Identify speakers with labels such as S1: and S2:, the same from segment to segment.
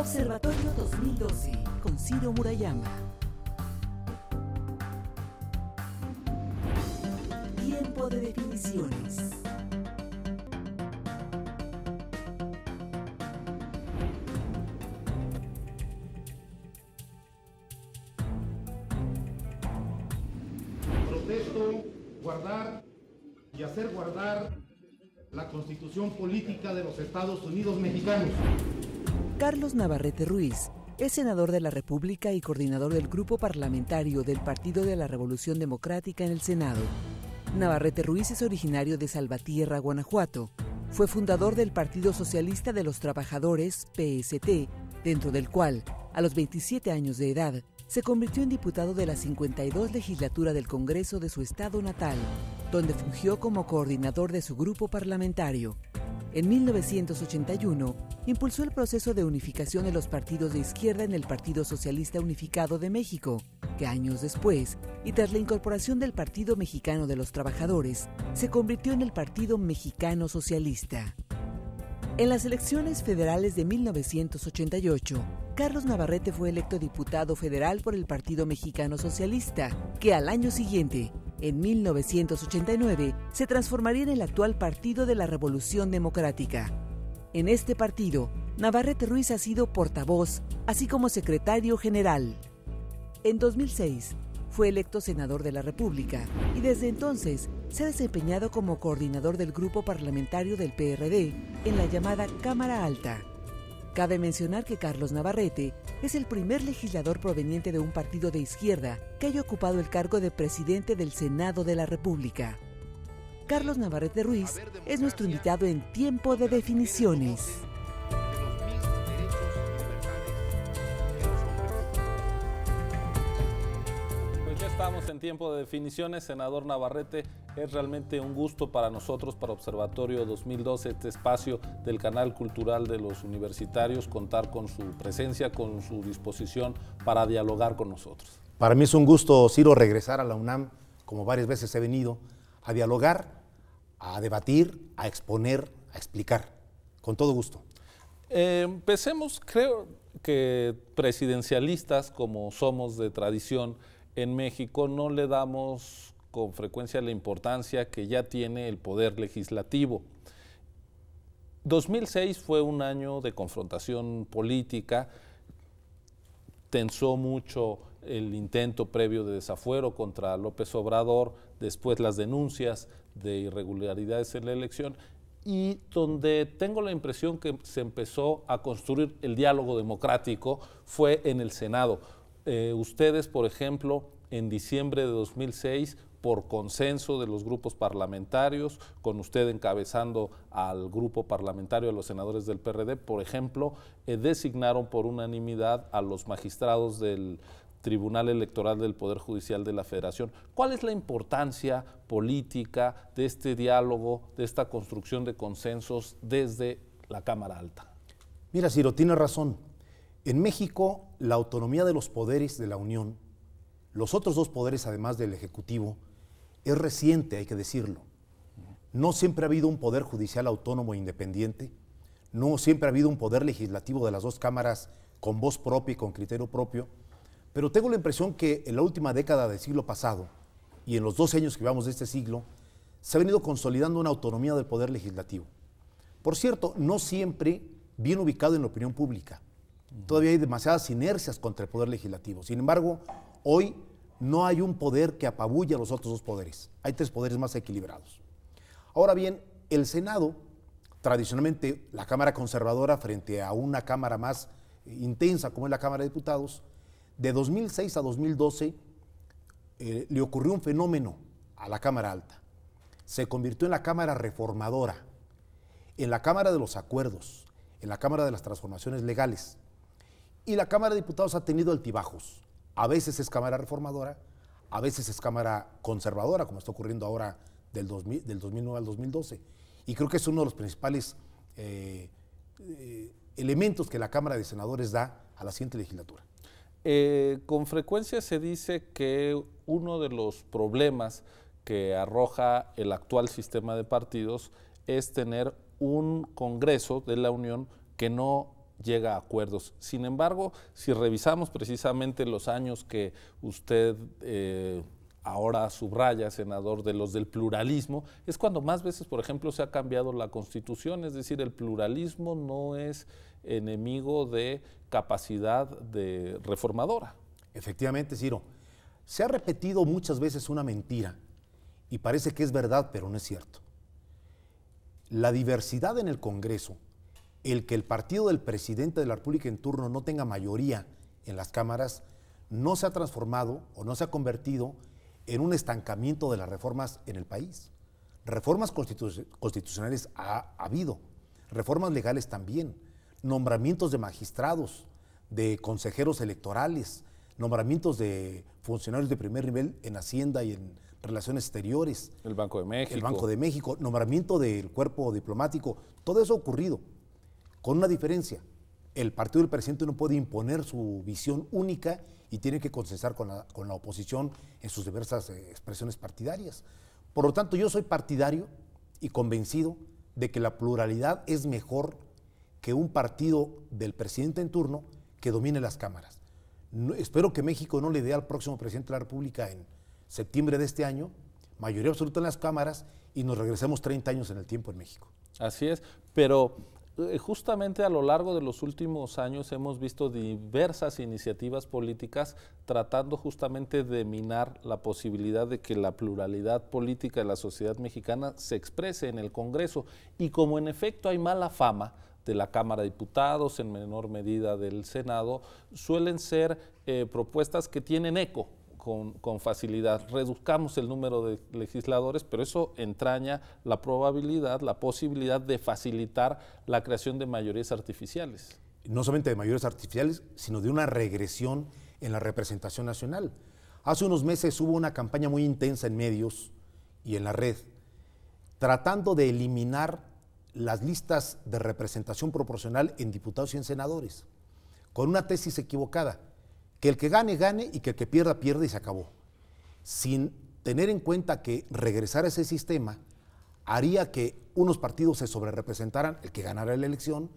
S1: Observatorio 2012 con Ciro Murayama. Tiempo de definiciones.
S2: Protesto guardar y hacer guardar la Constitución Política de los Estados Unidos Mexicanos.
S1: Carlos Navarrete Ruiz es senador de la República y coordinador del grupo parlamentario del Partido de la Revolución Democrática en el Senado. Navarrete Ruiz es originario de Salvatierra, Guanajuato. Fue fundador del Partido Socialista de los Trabajadores, PST, dentro del cual, a los 27 años de edad, se convirtió en diputado de la 52 legislatura del Congreso de su estado natal, donde fungió como coordinador de su grupo parlamentario. En 1981, impulsó el proceso de unificación de los partidos de izquierda en el Partido Socialista Unificado de México, que años después, y tras la incorporación del Partido Mexicano de los Trabajadores, se convirtió en el Partido Mexicano Socialista. En las elecciones federales de 1988, Carlos Navarrete fue electo diputado federal por el Partido Mexicano Socialista, que al año siguiente, en 1989, se transformaría en el actual Partido de la Revolución Democrática. En este partido, Navarrete Ruiz ha sido portavoz, así como secretario general. En 2006, fue electo senador de la República y desde entonces se ha desempeñado como coordinador del grupo parlamentario del PRD en la llamada Cámara Alta. Cabe mencionar que Carlos Navarrete es el primer legislador proveniente de un partido de izquierda que haya ocupado el cargo de presidente del Senado de la República. Carlos Navarrete Ruiz es nuestro invitado en Tiempo de Definiciones.
S3: Estamos en Tiempo de Definiciones. Senador Navarrete, es realmente un gusto para nosotros, para Observatorio 2012, este espacio del canal cultural de los universitarios, contar con su presencia, con su disposición para dialogar con nosotros.
S4: Para mí es un gusto, Ciro, regresar a la UNAM, como varias veces he venido, a dialogar, a debatir, a exponer, a explicar, con todo gusto.
S3: Empecemos, creo que presidencialistas, como somos de tradición, en México no le damos con frecuencia la importancia que ya tiene el poder legislativo. 2006 fue un año de confrontación política, tensó mucho el intento previo de desafuero contra López Obrador, después las denuncias de irregularidades en la elección, y donde tengo la impresión que se empezó a construir el diálogo democrático fue en el Senado. Ustedes, por ejemplo, en diciembre de 2006, por consenso de los grupos parlamentarios, con usted encabezando al grupo parlamentario de los senadores del PRD, por ejemplo, designaron por unanimidad a los magistrados del Tribunal Electoral del Poder Judicial de la Federación. ¿Cuál es la importancia política de este diálogo, de esta construcción de consensos desde la Cámara Alta?
S4: Mira, Ciro, tiene razón. En México, la autonomía de los poderes de la Unión, los otros dos poderes, además del Ejecutivo, es reciente, hay que decirlo. No siempre ha habido un poder judicial autónomo e independiente, no siempre ha habido un poder legislativo de las dos cámaras con voz propia y con criterio propio, pero tengo la impresión que en la última década del siglo pasado y en los 12 años que llevamos de este siglo, se ha venido consolidando una autonomía del poder legislativo. Por cierto, no siempre bien ubicado en la opinión pública. Todavía hay demasiadas inercias contra el poder legislativo. Sin embargo, hoy no hay un poder que apabulle a los otros dos poderes. Hay tres poderes más equilibrados. Ahora bien, el Senado, tradicionalmente la Cámara conservadora frente a una Cámara más intensa como es la Cámara de Diputados, de 2006 a 2012 le ocurrió un fenómeno a la Cámara Alta. Se convirtió en la Cámara reformadora, en la Cámara de los acuerdos, en la Cámara de las transformaciones legales. Y la Cámara de Diputados ha tenido altibajos. A veces es Cámara reformadora, a veces es Cámara conservadora, como está ocurriendo ahora del 2009 al 2012. Y creo que es uno de los principales elementos que la Cámara de Senadores da a la siguiente legislatura.
S3: Con frecuencia se dice que uno de los problemas que arroja el actual sistema de partidos es tener un Congreso de la Unión que no llega a acuerdos. Sin embargo, si revisamos precisamente los años que usted ahora subraya, senador, de los del pluralismo, es cuando más veces, por ejemplo, se ha cambiado la Constitución. Es decir, el pluralismo no es enemigo de capacidad de reformadora.
S4: Efectivamente, Ciro. Se ha repetido muchas veces una mentira y parece que es verdad, pero no es cierto. La diversidad en el Congreso, el que el partido del presidente de la República en turno no tenga mayoría en las cámaras, no se ha transformado o no se ha convertido en un estancamiento de las reformas en el país. Reformas constitucionales ha habido, reformas legales también, nombramientos de magistrados, de consejeros electorales, nombramientos de funcionarios de primer nivel en Hacienda y en Relaciones Exteriores.
S3: El Banco de México.
S4: El Banco de México, nombramiento del cuerpo diplomático. Todo eso ha ocurrido, con una diferencia. El partido del presidente no puede imponer su visión única y tiene que consensar con la oposición en sus diversas expresiones partidarias. Por lo tanto, yo soy partidario y convencido de que la pluralidad es mejor que un partido del presidente en turno que domine las cámaras. Espero que México no le dé al próximo presidente de la República en septiembre de este año mayoría absoluta en las cámaras y nos regresemos 30 años en el tiempo en México.
S3: Así es, pero justamente a lo largo de los últimos años hemos visto diversas iniciativas políticas tratando justamente de minar la posibilidad de que la pluralidad política de la sociedad mexicana se exprese en el Congreso. Y como en efecto hay mala fama de la Cámara de Diputados, en menor medida del Senado, suelen ser propuestas que tienen eco con facilidad. Reduzcamos el número de legisladores, pero eso entraña la probabilidad, la posibilidad de facilitar la creación de mayorías artificiales.
S4: No solamente de mayorías artificiales, sino de una regresión en la representación nacional. Hace unos meses hubo una campaña muy intensa en medios y en la red, tratando de eliminar las listas de representación proporcional en diputados y en senadores, con una tesis equivocada, que el que gane, gane y que el que pierda, pierda y se acabó. Sin tener en cuenta que regresar a ese sistema haría que unos partidos se sobrerepresentaran, el que ganara la elección,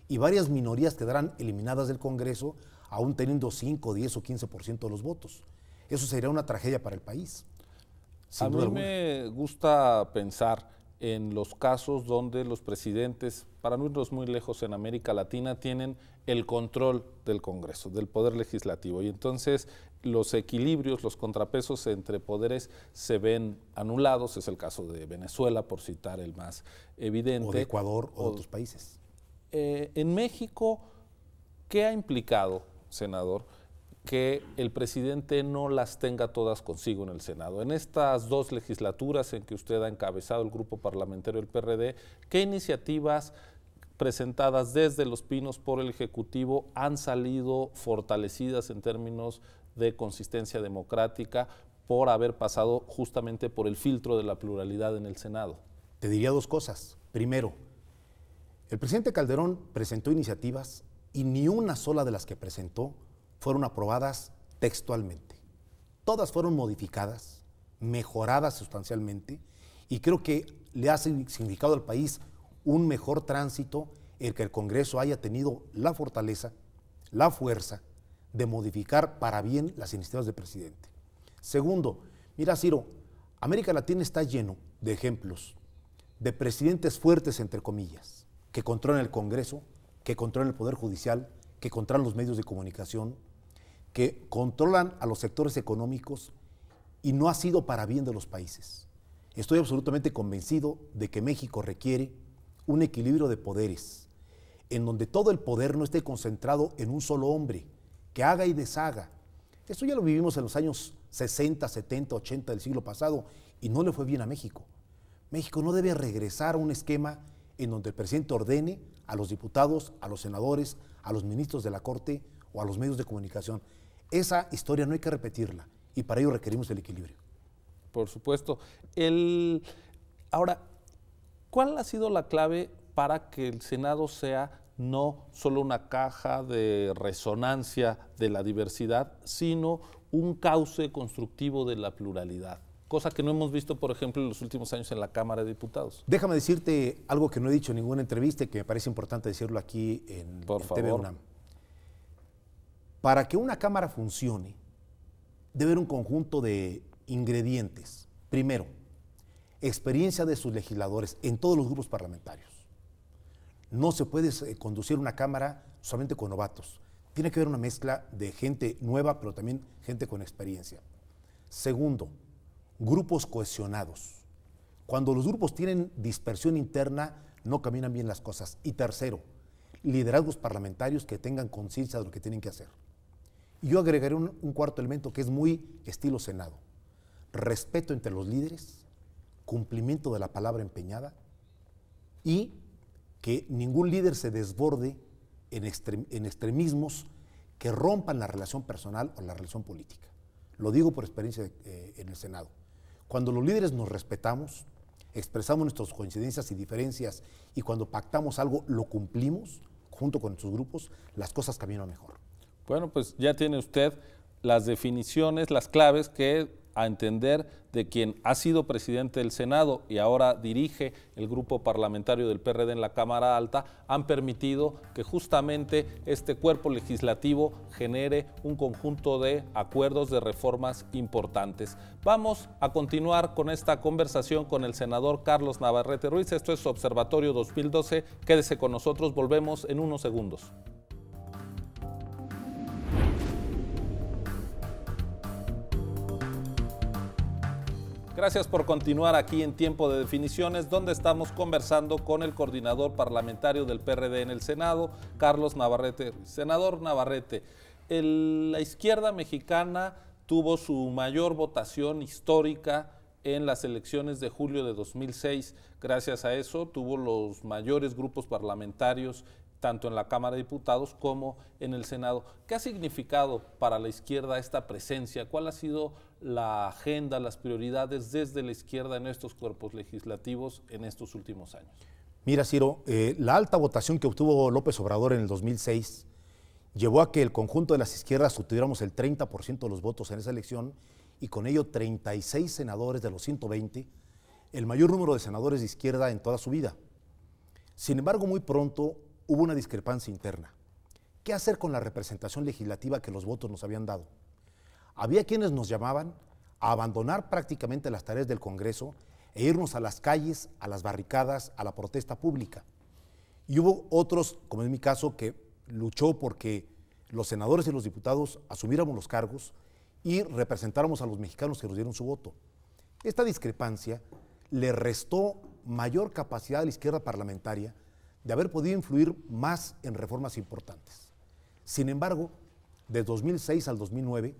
S4: y varias minorías quedaran eliminadas del Congreso, aún teniendo 5, 10 o 15% de los votos. Eso sería una tragedia para el país.
S3: A mí me gusta pensar en los casos donde los presidentes, para no irnos muy lejos en América Latina, tienen el control del Congreso, del Poder Legislativo. Y entonces los equilibrios, los contrapesos entre poderes se ven anulados. Es el caso de Venezuela, por citar el más evidente.
S4: O de Ecuador o de otros países.
S3: En México, ¿qué ha implicado, senador, que el presidente no las tenga todas consigo en el Senado? En estas dos legislaturas en que usted ha encabezado el grupo parlamentario del PRD, ¿qué iniciativas presentadas desde Los Pinos por el Ejecutivo han salido fortalecidas en términos de consistencia democrática por haber pasado justamente por el filtro de la pluralidad en el Senado?
S4: Te diría dos cosas. Primero, el presidente Calderón presentó iniciativas y ni una sola de las que presentó fueron aprobadas textualmente. Todas fueron modificadas, mejoradas sustancialmente, y creo que le ha significado al país un mejor tránsito el que el Congreso haya tenido la fortaleza, la fuerza de modificar para bien las iniciativas del presidente. Segundo, mira, Ciro, América Latina está lleno de ejemplos de presidentes fuertes, entre comillas, que controlan el Congreso, que controlan el Poder Judicial, que controlan los medios de comunicación, que controlan a los sectores económicos, y no ha sido para bien de los países. Estoy absolutamente convencido de que México requiere un equilibrio de poderes, en donde todo el poder no esté concentrado en un solo hombre, que haga y deshaga. Esto ya lo vivimos en los años 60, 70, 80 del siglo pasado, y no le fue bien a México. México no debe regresar a un esquema en donde el presidente ordene a los diputados, a los senadores, a los ministros de la Corte o a los medios de comunicación. Esa historia no hay que repetirla, y para ello requerimos el equilibrio.
S3: Por supuesto. Ahora, ¿cuál ha sido la clave para que el Senado sea no solo una caja de resonancia de la diversidad, sino un cauce constructivo de la pluralidad? cosa que no hemos visto, por ejemplo, en los últimos años en la Cámara de Diputados.
S4: Déjame decirte algo que no he dicho en ninguna entrevista y que me parece importante decirlo aquí en TV UNAM. Para que una Cámara funcione, debe haber un conjunto de ingredientes. Primero, experiencia de sus legisladores en todos los grupos parlamentarios. No se puede conducir una Cámara solamente con novatos. Tiene que haber una mezcla de gente nueva, pero también gente con experiencia. Segundo, grupos cohesionados. Cuando los grupos tienen dispersión interna, no caminan bien las cosas. Y tercero, liderazgos parlamentarios que tengan conciencia de lo que tienen que hacer. Y yo agregaré un cuarto elemento que es muy estilo Senado. Respeto entre los líderes, cumplimiento de la palabra empeñada y que ningún líder se desborde en extremismos que rompan la relación personal o la relación política. Lo digo por experiencia en el Senado. Cuando los líderes nos respetamos, expresamos nuestras coincidencias y diferencias y cuando pactamos algo lo cumplimos junto con nuestros grupos, las cosas caminan mejor.
S3: Bueno, pues ya tiene usted las definiciones, las claves que a entender de quien ha sido presidente del Senado y ahora dirige el grupo parlamentario del PRD en la Cámara Alta, han permitido que justamente este cuerpo legislativo genere un conjunto de acuerdos de reformas importantes. Vamos a continuar con esta conversación con el senador Carlos Navarrete Ruiz. Esto es Observatorio 2012. Quédese con nosotros, volvemos en unos segundos. Gracias por continuar aquí en Tiempo de Definiciones, donde estamos conversando con el coordinador parlamentario del PRD en el Senado, Carlos Navarrete. Senador Navarrete, la izquierda mexicana tuvo su mayor votación histórica en las elecciones de julio de 2006. Gracias a eso tuvo los mayores grupos parlamentarios tanto en la Cámara de Diputados como en el Senado. ¿Qué ha significado para la izquierda esta presencia? ¿Cuál ha sido la agenda, las prioridades desde la izquierda en estos cuerpos legislativos en estos últimos años?
S4: Mira, Ciro, la alta votación que obtuvo López Obrador en el 2006 llevó a que el conjunto de las izquierdas obtuviéramos el 30% de los votos en esa elección y con ello 36 senadores de los 120, el mayor número de senadores de izquierda en toda su vida. Sin embargo, muy pronto hubo una discrepancia interna. ¿Qué hacer con la representación legislativa que los votos nos habían dado? Había quienes nos llamaban a abandonar prácticamente las tareas del Congreso e irnos a las calles, a las barricadas, a la protesta pública. Y hubo otros, como en mi caso, que luchó porque los senadores y los diputados asumiéramos los cargos y representáramos a los mexicanos que nos dieron su voto. Esta discrepancia le restó mayor capacidad a la izquierda parlamentaria de haber podido influir más en reformas importantes. Sin embargo, de 2006 al 2009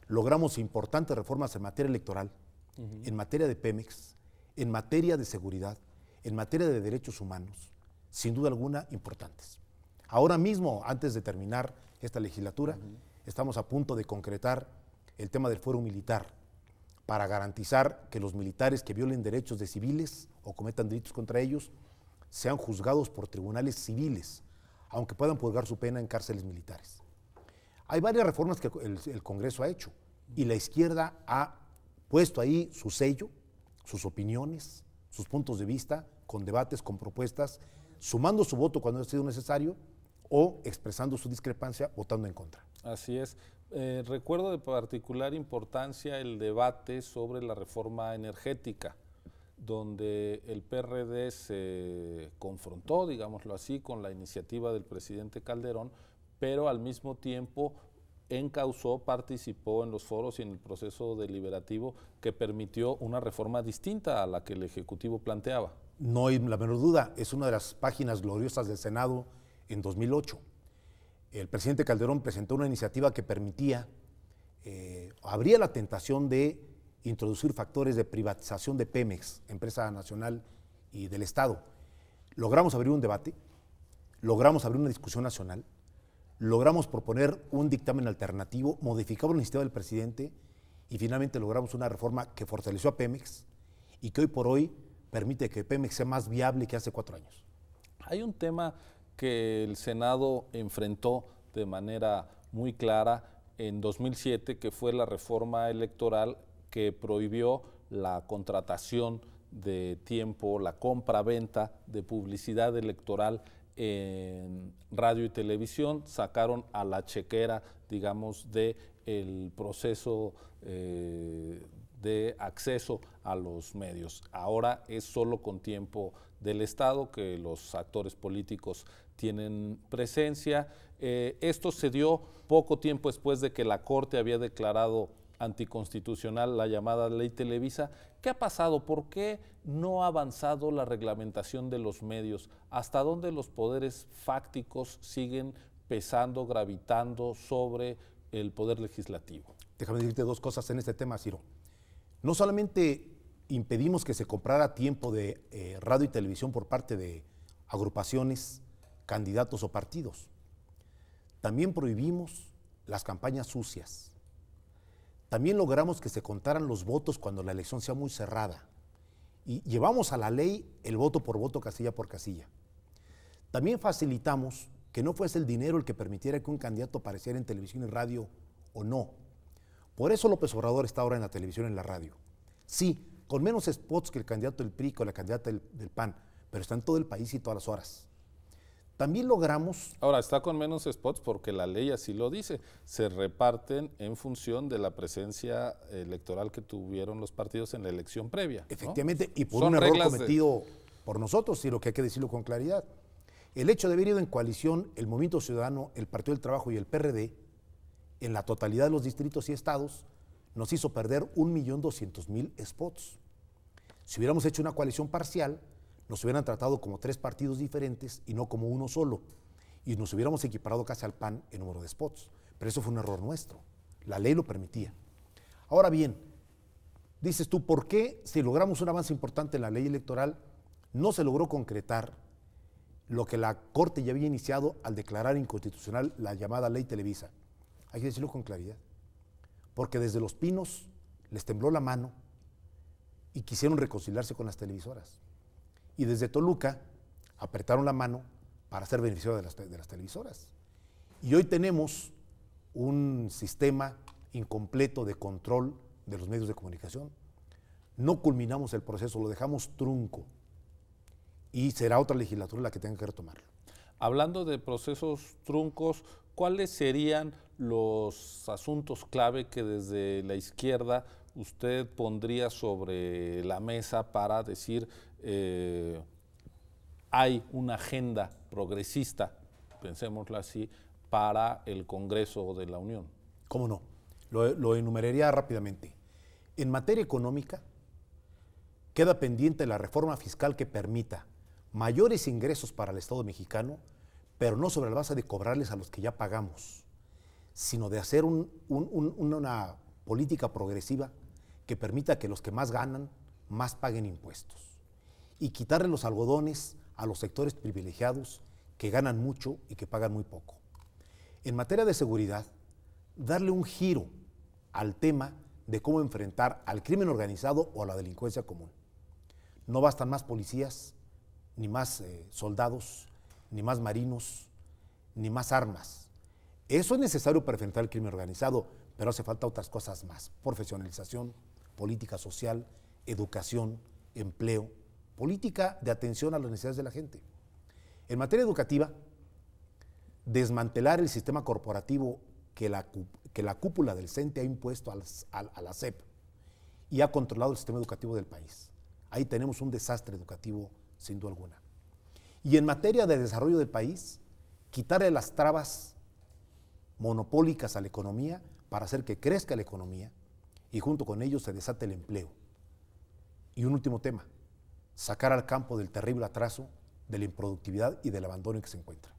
S4: logramos importantes reformas en materia electoral, en materia de Pemex, en materia de seguridad, en materia de derechos humanos, sin duda alguna importantes. Ahora mismo, antes de terminar esta legislatura, estamos a punto de concretar el tema del fuero militar para garantizar que los militares que violen derechos de civiles o cometan delitos contra ellos sean juzgados por tribunales civiles, aunque puedan purgar su pena en cárceles militares. Hay varias reformas que el Congreso ha hecho y la izquierda ha puesto ahí su sello, sus opiniones, sus puntos de vista, con debates, con propuestas, sumando su voto cuando ha sido necesario o expresando su discrepancia votando en contra.
S3: Así es. Recuerdo de particular importancia el debate sobre la reforma energética, donde el PRD se confrontó, digámoslo así, con la iniciativa del presidente Calderón, pero al mismo tiempo encauzó, participó en los foros y en el proceso deliberativo que permitió una reforma distinta a la que el Ejecutivo planteaba.
S4: No hay la menor duda, es una de las páginas gloriosas del Senado en 2008. El presidente Calderón presentó una iniciativa que permitía, habría la tentación de introducir factores de privatización de Pemex, empresa nacional y del Estado. Logramos abrir un debate, logramos abrir una discusión nacional, logramos proponer un dictamen alternativo, modificamos la iniciativa del presidente y finalmente logramos una reforma que fortaleció a Pemex y que hoy por hoy permite que Pemex sea más viable que hace 4 años.
S3: Hay un tema que el Senado enfrentó de manera muy clara en 2007, que fue la reforma electoral que prohibió la contratación de tiempo, la compra-venta de publicidad electoral en radio y televisión, sacaron a la chequera, digamos, del proceso de acceso a los medios. Ahora es solo con tiempo del Estado que los actores políticos tienen presencia. Esto se dio poco tiempo después de que la Corte había declarado anticonstitucional la llamada Ley Televisa. ¿Qué ha pasado? ¿Por qué no ha avanzado la reglamentación de los medios? ¿Hasta dónde los poderes fácticos siguen pesando, gravitando sobre el poder legislativo?
S4: Déjame decirte dos cosas en este tema, Ciro. No solamente impedimos que se comprara tiempo de radio y televisión por parte de agrupaciones, candidatos o partidos, también prohibimos las campañas sucias. También logramos que se contaran los votos cuando la elección sea muy cerrada. Y llevamos a la ley el voto por voto, casilla por casilla. También facilitamos que no fuese el dinero el que permitiera que un candidato apareciera en televisión y radio o no. Por eso López Obrador está ahora en la televisión y en la radio. Sí, con menos spots que el candidato del PRI o la candidata del PAN, pero está en todo el país y todas las horas. También logramos...
S3: Ahora, está con menos spots porque la ley así lo dice. Se reparten en función de la presencia electoral que tuvieron los partidos en la elección previa,
S4: Efectivamente,
S3: ¿no?
S4: y por
S3: Son
S4: un error
S3: reglas
S4: cometido por nosotros, y lo que hay que decirlo con claridad. El hecho de haber ido en coalición el Movimiento Ciudadano, el Partido del Trabajo y el PRD, en la totalidad de los distritos y estados, nos hizo perder 1.200.000 spots. Si hubiéramos hecho una coalición parcial, nos hubieran tratado como 3 partidos diferentes y no como uno solo, y nos hubiéramos equiparado casi al PAN en número de spots. Pero eso fue un error nuestro. La ley lo permitía. Ahora bien, dices tú, ¿por qué si logramos un avance importante en la ley electoral no se logró concretar lo que la Corte ya había iniciado al declarar inconstitucional la llamada Ley Televisa? Hay que decirlo con claridad. Porque desde Los Pinos les tembló la mano y quisieron reconciliarse con las televisoras. Y desde Toluca apretaron la mano para ser beneficiarios de las televisoras. Y hoy tenemos un sistema incompleto de control de los medios de comunicación. No culminamos el proceso, lo dejamos trunco. Y será otra legislatura la que tenga que retomarlo.
S3: Hablando de procesos truncos, ¿cuáles serían los asuntos clave que desde la izquierda usted pondría sobre la mesa para decir hay una agenda progresista, pensémoslo así, para el Congreso de la Unión?
S4: ¿Cómo no? Lo enumeraría rápidamente. En materia económica, queda pendiente la reforma fiscal que permita mayores ingresos para el Estado mexicano, pero no sobre la base de cobrarles a los que ya pagamos, sino de hacer una política progresiva que permita que los que más ganan, más paguen impuestos. Y quitarle los algodones a los sectores privilegiados que ganan mucho y que pagan muy poco. En materia de seguridad, darle un giro al tema de cómo enfrentar al crimen organizado o a la delincuencia común. No bastan más policías, ni más soldados, ni más marinos, ni más armas. Eso es necesario para enfrentar el crimen organizado, pero hace falta otras cosas más: profesionalización, política social, educación, empleo, política de atención a las necesidades de la gente. En materia educativa, desmantelar el sistema corporativo que la cúpula del CENTE ha impuesto a la SEP y ha controlado el sistema educativo del país. Ahí tenemos un desastre educativo, sin duda alguna. Y en materia de desarrollo del país, quitarle las trabas monopólicas a la economía para hacer que crezca la economía y junto con ello se desate el empleo. Y un último tema: sacar al campo del terrible atraso, de la improductividad y del abandono en que se encuentra.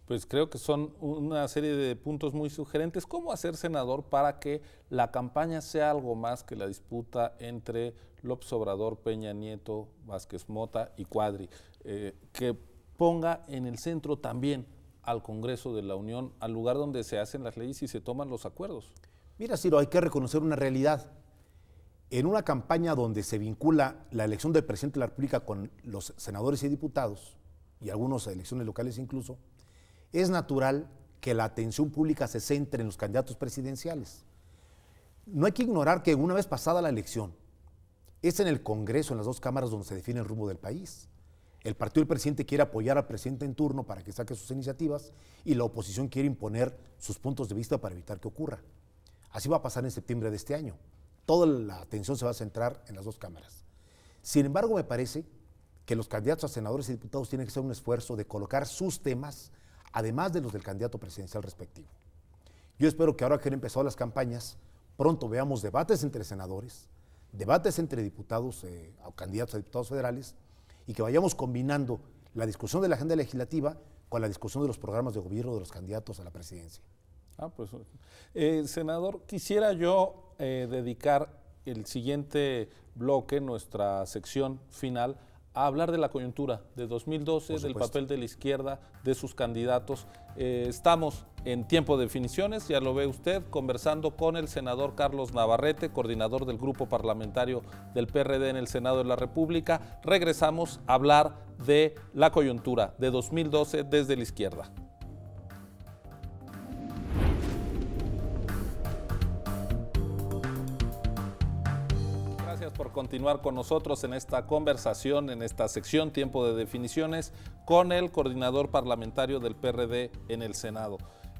S3: Pues creo que son una serie de puntos muy sugerentes. ¿Cómo hacer, senador, para que la campaña sea algo más que la disputa entre López Obrador, Peña Nieto, Vázquez Mota y Cuadri? Que ponga en el centro también al Congreso de la Unión, al lugar donde se hacen las leyes y se toman los acuerdos.
S4: Mira, Ciro, hay que reconocer una realidad. En una campaña donde se vincula la elección del presidente de la República con los senadores y diputados, y algunas elecciones locales incluso, es natural que la atención pública se centre en los candidatos presidenciales. No hay que ignorar que una vez pasada la elección, Es en el Congreso, en las dos cámaras, donde se define el rumbo del país. El partido del presidente quiere apoyar al presidente en turno para que saque sus iniciativas y la oposición quiere imponer sus puntos de vista para evitar que ocurra. Así va a pasar en septiembre de este año. Toda la atención se va a centrar en las dos cámaras. Sin embargo, me parece que los candidatos a senadores y diputados tienen que hacer un esfuerzo de colocar sus temas, además de los del candidato presidencial respectivo. Yo espero que ahora que han empezado las campañas, pronto veamos debates entre senadores, debates entre diputados o candidatos a diputados federales, y que vayamos combinando la discusión de la agenda legislativa con la discusión de los programas de gobierno de los candidatos a la presidencia.
S3: Pues, senador, quisiera yo dedicar el siguiente bloque, nuestra sección final, a hablar de la coyuntura de 2012, del papel de la izquierda, de sus candidatos. Estamos en tiempo de definiciones, ya lo ve usted, conversando con el senador Carlos Navarrete, coordinador del grupo parlamentario del PRD en el Senado de la República. Regresamos a hablar de la coyuntura de 2012 desde la izquierda. Por continuar con nosotros en esta conversación, en esta sección Tiempo de Definiciones, con el coordinador parlamentario del PRD en el Senado.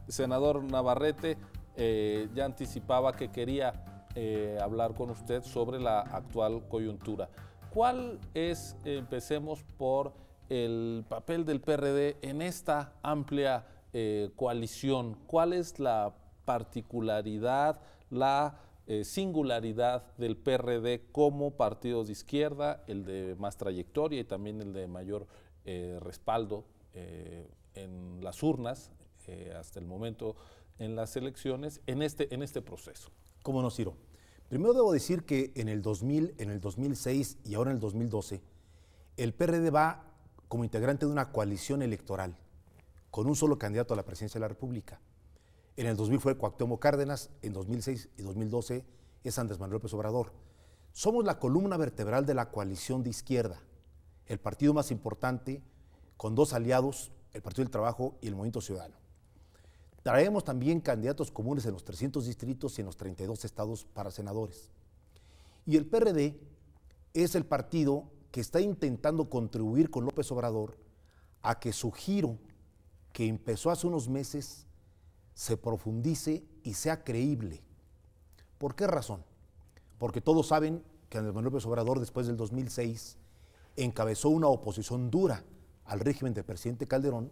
S3: Senador Navarrete, ya anticipaba que quería hablar con usted sobre la actual coyuntura. ¿Cuál es, empecemos por el papel del PRD en esta amplia coalición? ¿Cuál es la particularidad, la singularidad del PRD como partido de izquierda, el de más trayectoria y también el de mayor respaldo en las urnas, hasta el momento en las elecciones, en este proceso?
S4: ¿Cómo no, Ciro? Primero debo decir que en el 2000, en el 2006 y ahora en el 2012, el PRD va como integrante de una coalición electoral con un solo candidato a la presidencia de la República. En el 2000 fue Cuauhtémoc Cárdenas, en 2006 y 2012 es Andrés Manuel López Obrador. Somos la columna vertebral de la coalición de izquierda, el partido más importante con dos aliados, el Partido del Trabajo y el Movimiento Ciudadano. Traemos también candidatos comunes en los 300 distritos y en los 32 estados para senadores. Y el PRD es el partido que está intentando contribuir con López Obrador a que su giro, que empezó hace unos meses, se profundice y sea creíble. ¿Por qué razón? Porque todos saben que Andrés Manuel López Obrador, después del 2006, encabezó una oposición dura al régimen del presidente Calderón,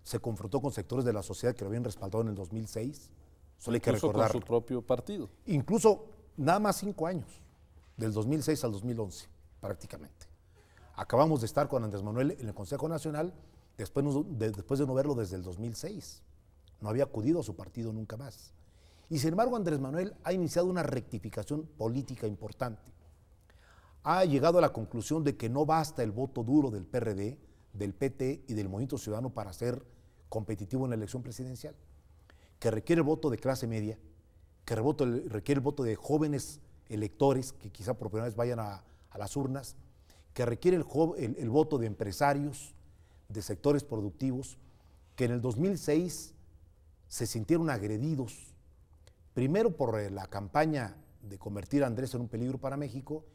S4: se confrontó con sectores de la sociedad que lo habían respaldado en el 2006, solo hay que recordar.
S3: Con su propio partido.
S4: Incluso nada más 5 años, del 2006 al 2011, prácticamente. Acabamos de estar con Andrés Manuel en el Consejo Nacional, después de no verlo desde el 2006. No había acudido a su partido nunca más. Y sin embargo, Andrés Manuel ha iniciado una rectificación política importante. Ha llegado a la conclusión de que no basta el voto duro del PRD, del PT y del Movimiento Ciudadano para ser competitivo en la elección presidencial, que requiere el voto de clase media, que requiere el voto de jóvenes electores que quizá por primera vez vayan a las urnas, que requiere el voto de empresarios, de sectores productivos, que en el 2006 se sintieron agredidos, primero por la campaña de convertir a Andrés en un peligro para México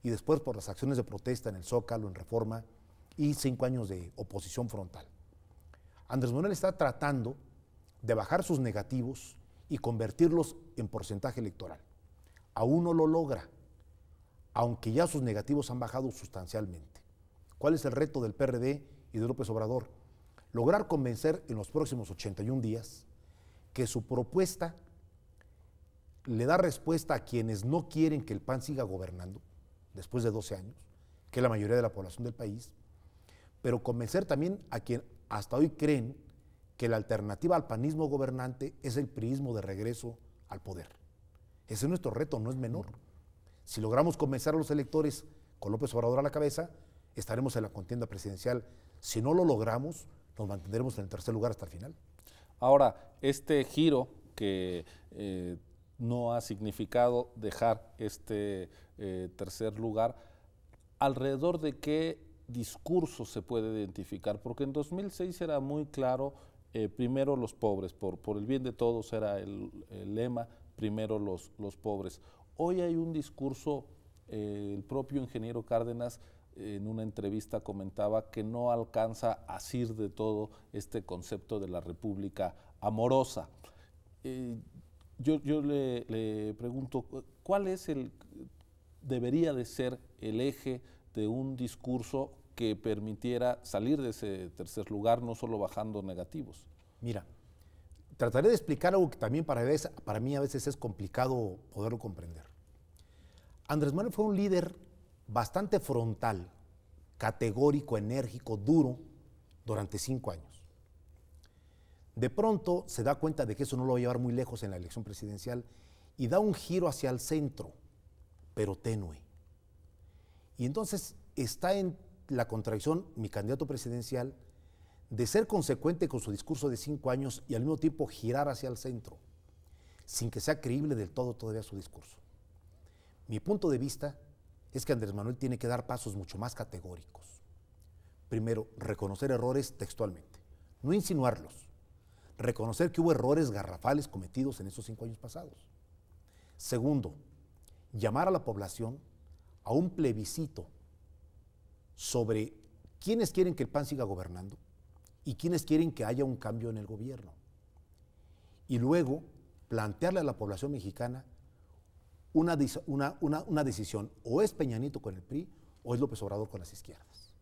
S4: y después por las acciones de protesta en el Zócalo, en Reforma y 5 años de oposición frontal. Andrés Manuel está tratando de bajar sus negativos y convertirlos en porcentaje electoral. Aún no lo logra, aunque ya sus negativos han bajado sustancialmente. ¿Cuál es el reto del PRD y de López Obrador? Lograr convencer en los próximos 81 días que su propuesta le da respuesta a quienes no quieren que el PAN siga gobernando después de 12 años, que es la mayoría de la población del país, pero convencer también a quien hasta hoy creen que la alternativa al panismo gobernante es el priismo de regreso al poder. Ese es nuestro reto, no es menor. Si logramos convencer a los electores con López Obrador a la cabeza, estaremos en la contienda presidencial. Si no lo logramos, nos mantendremos en el tercer lugar hasta el final.
S3: Ahora, este giro que no ha significado dejar este tercer lugar, ¿alrededor de qué discurso se puede identificar? Porque en 2006 era muy claro, primero los pobres, por el bien de todos era el lema, primero los pobres. Hoy hay un discurso El propio ingeniero Cárdenas en una entrevista comentaba que no alcanza a asir de todo este concepto de la república amorosa. Yo le pregunto, ¿cuál es debería de ser el eje de un discurso que permitiera salir de ese tercer lugar, no solo bajando negativos?
S4: Mira, trataré de explicar algo que también para mí a veces es complicado poderlo comprender. Andrés Manuel fue un líder bastante frontal, categórico, enérgico, duro, durante 5 años. De pronto se da cuenta de que eso no lo va a llevar muy lejos en la elección presidencial y da un giro hacia el centro, pero tenue. Y entonces está en la contradicción, mi candidato presidencial, de ser consecuente con su discurso de 5 años y al mismo tiempo girar hacia el centro, sin que sea creíble del todo todavía su discurso. Mi punto de vista es que Andrés Manuel tiene que dar pasos mucho más categóricos. Primero, reconocer errores textualmente, no insinuarlos. Reconocer que hubo errores garrafales cometidos en esos 5 años pasados. Segundo, llamar a la población a un plebiscito sobre quiénes quieren que el PAN siga gobernando y quiénes quieren que haya un cambio en el gobierno. Y luego, plantearle a la población mexicana una decisión, o es Peña Nieto con el PRI o es López Obrador con las izquierdas.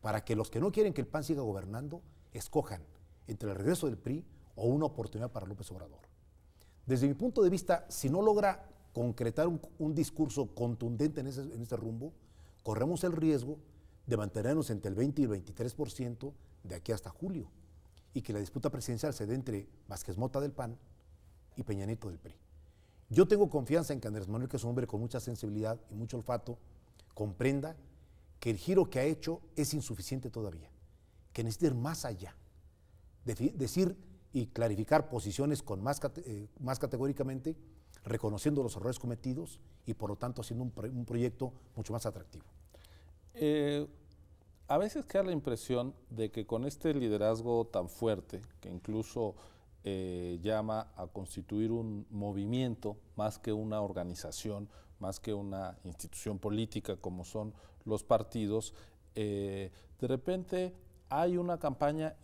S4: Para que los que no quieren que el PAN siga gobernando escojan entre el regreso del PRI o una oportunidad para López Obrador. Desde mi punto de vista, si no logra concretar un discurso contundente en ese rumbo, corremos el riesgo de mantenernos entre el 20 y el 23% de aquí hasta julio y que la disputa presidencial se dé entre Vázquez Mota del PAN y Peña Nieto del PRI. Yo tengo confianza en que Andrés Manuel, que es un hombre con mucha sensibilidad y mucho olfato, comprenda que el giro que ha hecho es insuficiente todavía, que necesita ir más allá, decir y clarificar posiciones con más categóricamente, reconociendo los errores cometidos y por lo tanto haciendo un proyecto mucho más atractivo.
S3: A veces queda la impresión de que con este liderazgo tan fuerte, que incluso llama a constituir un movimiento más que una organización, más que una institución política como son los partidos, de repente hay una campaña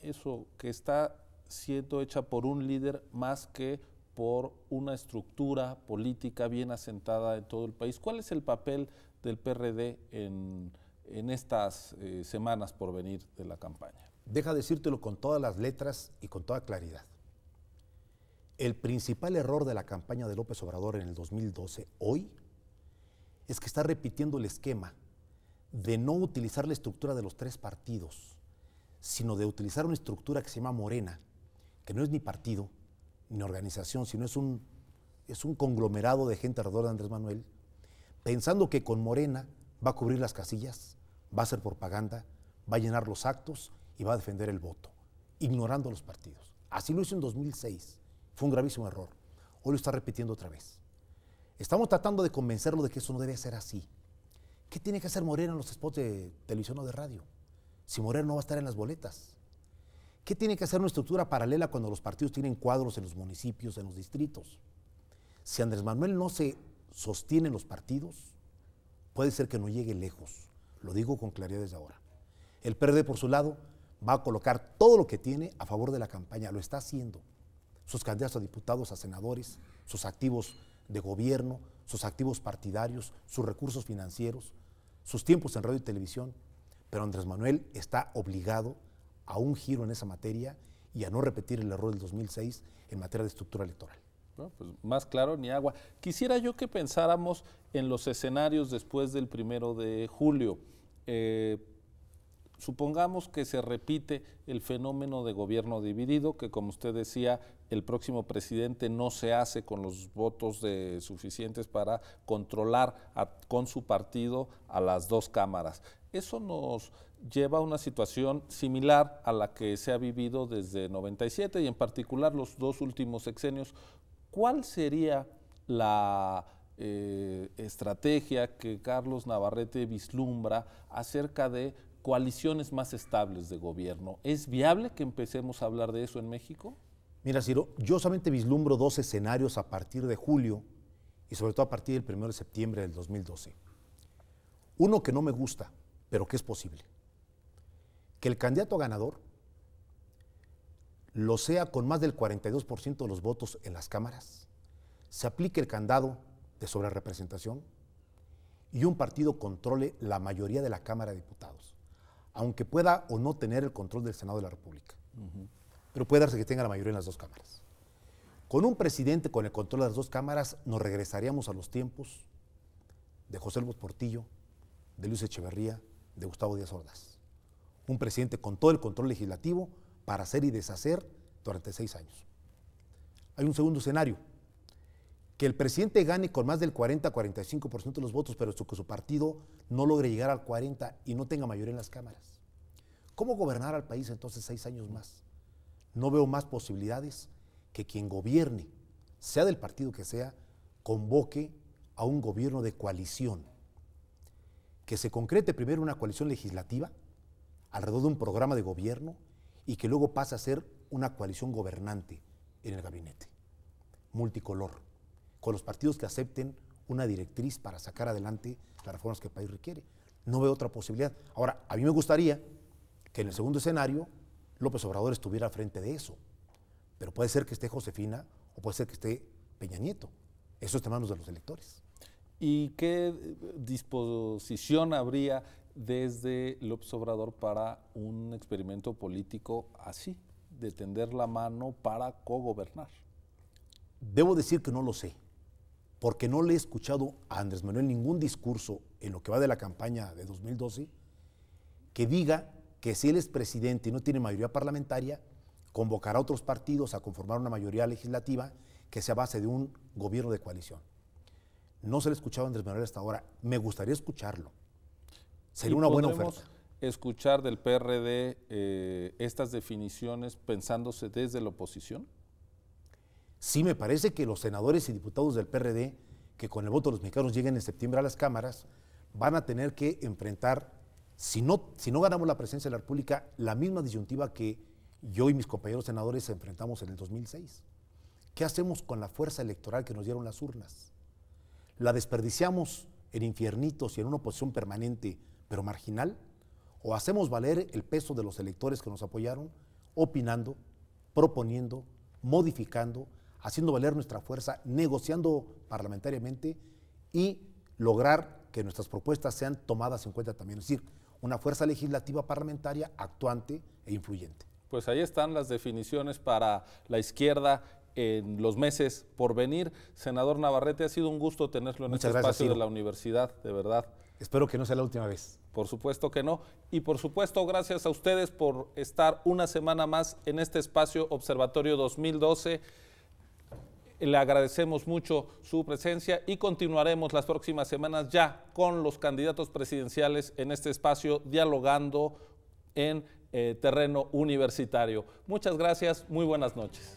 S3: que está siendo hecha por un líder más que por una estructura política bien asentada en todo el país. ¿Cuál es el papel del PRD en estas semanas por venir de la campaña?
S4: Deja decírtelo con todas las letras y con toda claridad. El principal error de la campaña de López Obrador en el 2012, hoy, es que está repitiendo el esquema de no utilizar la estructura de los 3 partidos, sino de utilizar una estructura que se llama Morena, que no es ni partido, ni organización, sino es un conglomerado de gente alrededor de Andrés Manuel, pensando que con Morena va a cubrir las casillas, va a hacer propaganda, va a llenar los actos y va a defender el voto, ignorando los partidos. Así lo hizo en 2006. Fue un gravísimo error. Hoy lo está repitiendo otra vez. Estamos tratando de convencerlo de que eso no debe ser así. ¿Qué tiene que hacer Morena en los spots de televisión o de radio? Si Morena no va a estar en las boletas. ¿Qué tiene que hacer una estructura paralela cuando los partidos tienen cuadros en los municipios, en los distritos? Si Andrés Manuel no se sostiene en los partidos, puede ser que no llegue lejos. Lo digo con claridad desde ahora. El PRD, por su lado, va a colocar todo lo que tiene a favor de la campaña. Lo está haciendo. Sus candidatos a diputados, a senadores, sus activos de gobierno, sus activos partidarios, sus recursos financieros, sus tiempos en radio y televisión. Pero Andrés Manuel está obligado a un giro en esa materia y a no repetir el error del 2006 en materia de estructura electoral.
S3: Bueno, pues más claro ni agua. Quisiera yo que pensáramos en los escenarios después del 1 de julio. Supongamos que se repite el fenómeno de gobierno dividido, que como usted decía, el próximo presidente no se hace con los votos suficientes para controlar con su partido a las 2 cámaras. Eso nos lleva a una situación similar a la que se ha vivido desde 97 y en particular los 2 últimos sexenios. ¿Cuál sería la estrategia que Carlos Navarrete vislumbra acerca de coaliciones más estables de gobierno? ¿Es viable que empecemos a hablar de eso en México?
S4: Mira, Ciro, yo solamente vislumbro 2 escenarios a partir de julio y sobre todo a partir del 1 de septiembre del 2012. Uno que no me gusta, pero que es posible. Que el candidato ganador lo sea con más del 42% de los votos en las cámaras, se aplique el candado de sobrerepresentación y un partido controle la mayoría de la Cámara de Diputados, aunque pueda o no tener el control del Senado de la República. Pero puede darse que tenga la mayoría en las dos cámaras. Con un presidente con el control de las dos cámaras nos regresaríamos a los tiempos de José Luis Portillo, de Luis Echeverría, de Gustavo Díaz Ordaz. Un presidente con todo el control legislativo para hacer y deshacer durante 6 años. Hay un segundo escenario, que el presidente gane con más del 40-45% de los votos, pero que su partido no logre llegar al 40% y no tenga mayoría en las cámaras. ¿Cómo gobernar al país entonces 6 años más? No veo más posibilidades que quien gobierne, sea del partido que sea, convoque a un gobierno de coalición, que se concrete primero una coalición legislativa alrededor de un programa de gobierno y que luego pase a ser una coalición gobernante en el gabinete, multicolor, con los partidos que acepten una directriz para sacar adelante las reformas que el país requiere. No veo otra posibilidad. Ahora, a mí me gustaría que en el segundo escenario López Obrador estuviera al frente de eso, pero puede ser que esté Josefina o puede ser que esté Peña Nieto. Eso está en manos de los electores.
S3: ¿Y qué disposición habría desde López Obrador para un experimento político así, de tender la mano para cogobernar?
S4: Debo decir que no lo sé, porque no le he escuchado a Andrés Manuel ningún discurso en lo que va de la campaña de 2012 que diga que si él es presidente y no tiene mayoría parlamentaria, convocará a otros partidos a conformar una mayoría legislativa que sea base de un gobierno de coalición. No se le ha escuchado a Andrés Manuel hasta ahora. Me gustaría escucharlo. Sería una buena oferta.
S3: ¿Escuchar del PRD estas definiciones pensándose desde la oposición?
S4: Sí, me parece que los senadores y diputados del PRD, que con el voto de los mexicanos lleguen en septiembre a las cámaras, van a tener que enfrentar, si no ganamos la presidencia de la República, la misma disyuntiva que yo y mis compañeros senadores enfrentamos en el 2006. ¿Qué hacemos con la fuerza electoral que nos dieron las urnas? ¿La desperdiciamos en infiernitos y en una oposición permanente, pero marginal? ¿O hacemos valer el peso de los electores que nos apoyaron, opinando, proponiendo, modificando, haciendo valer nuestra fuerza, negociando parlamentariamente y lograr que nuestras propuestas sean tomadas en cuenta también? Es decir, una fuerza legislativa parlamentaria actuante e influyente.
S3: Pues ahí están las definiciones para la izquierda en los meses por venir. Senador Navarrete, ha sido un gusto tenerlo en este espacio de la universidad, de verdad.
S4: Espero que no sea la última vez.
S3: Por supuesto que no. Y por supuesto, gracias a ustedes por estar una semana más en este espacio Observatorio 2012. Le agradecemos mucho su presencia y continuaremos las próximas semanas ya con los candidatos presidenciales en este espacio, dialogando en terreno universitario. Muchas gracias, muy buenas noches.